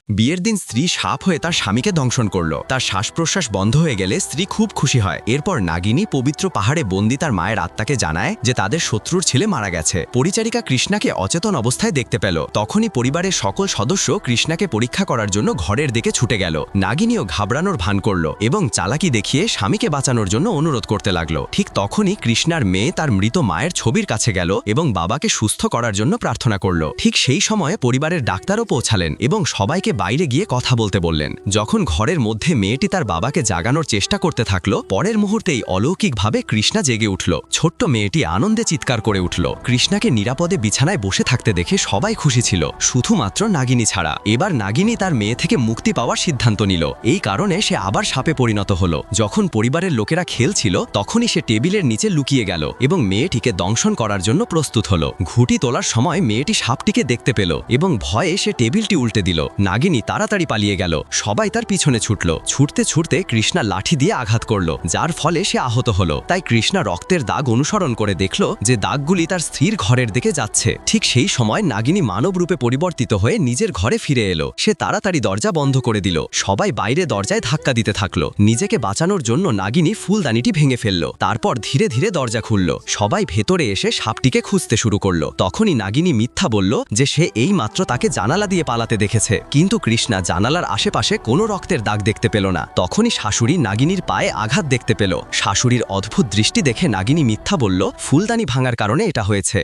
বিয়ের দিন স্ত্রী সাপ হয়ে তার স্বামীকে দংশন করল। তার শ্বাস প্রশ্বাস বন্ধ হয়ে গেলে স্ত্রী খুব খুশি হয়। এরপর নাগিনী পবিত্র পাহাড়ে বন্দী তার মায়ের আত্মাকে জানায় যে তাদের শত্রুর ছেলে মারা গেছে। পরিচারিকা কৃষ্ণাকে অচেতন অবস্থায় দেখতে পেল। তখনই পরিবারের সকল সদস্য কৃষ্ণাকে পরীক্ষা করার জন্য ঘরের দিকে ছুটে গেল। নাগিনীও ঘাবড়ানোর ভান করল এবং চালাকি দেখিয়ে স্বামীকে বাঁচানোর জন্য অনুরোধ করতে লাগলো। ঠিক তখনই কৃষ্ণার মেয়ে তার মৃত মায়ের ছবির কাছে গেল এবং বাবাকে সুস্থ করার জন্য প্রার্থনা করল। ঠিক সেই সময়ে পরিবারের ডাক্তারও পৌঁছালেন এবং সবাইকে বাইরে গিয়ে কথা বলতে বললেন। যখন ঘরের মধ্যে মেয়েটি তার বাবাকে জাগানোর চেষ্টা করতে থাকলো, পরের মুহূর্তেই অলৌকিকভাবে কৃষ্ণা জেগে উঠল। ছোট্ট মেয়েটি আনন্দে চিৎকার করে উঠল। কৃষ্ণাকে নিরাপদে বিছানায় বসে থাকতে দেখে সবাই খুশি ছিল, শুধুমাত্র নাগিনী ছাড়া। এবার নাগিনী তার মেয়ে থেকে মুক্তি পাওয়ার সিদ্ধান্ত নিল। এই কারণে সে আবার সাপে পরিণত হলো। যখন পরিবারের লোকেরা খেলছিল, তখনই সে টেবিলের নিচে লুকিয়ে গেল এবং মেয়েটিকে দংশন করার জন্য প্রস্তুত হলো। ঘুঁটি তোলার সময় মেয়েটি সাপটিকে দেখতে পেল এবং ভয়ে সে টেবিলটি উল্টে দিল। নাগিনী তাড়াতাড়ি পালিয়ে গেল। সবাই তার পিছনে ছুটল। ছুটতে ছুটতে কৃষ্ণা লাঠি দিয়ে আঘাত করল, যার ফলে সে আহত হলো। তাই কৃষ্ণা রক্তের দাগ অনুসরণ করে দেখল যে দাগগুলি তার স্ত্রীর ঘরের দিকে যাচ্ছে। ঠিক সেই সময় নাগিনী মানব রূপে পরিবর্তিত হয়ে নিজের ঘরে ফিরে এলো। সে তাড়াতাড়ি দরজা বন্ধ করে দিল। সবাই বাইরে দরজায় ধাক্কা দিতে থাকলো। নিজেকে বাঁচানোর জন্য নাগিনী ফুলদানিটি ভেঙে ফেলল। তারপর ধীরে ধীরে দরজা খুলল। সবাই ভেতরে এসে সাপটিকে খুঁজতে শুরু করলো। তখনই নাগিনী মিথ্যা বলল যে সে এই মাত্র তাকে জানালা দিয়ে পালাতে দেখেছে। কিন্তু কৃষ্ণা জানালার আশেপাশে কোনো রক্তের দাগ দেখতে পেল না। তখনই শাশুড়ি নাগিনীর পায়ে আঘাত দেখতে পেল। শাশুড়ির অদ্ভুত দৃষ্টি দেখে নাগিনী মিথ্যা বলল ফুলদানি ভাঙার কারণে এটা হয়েছে।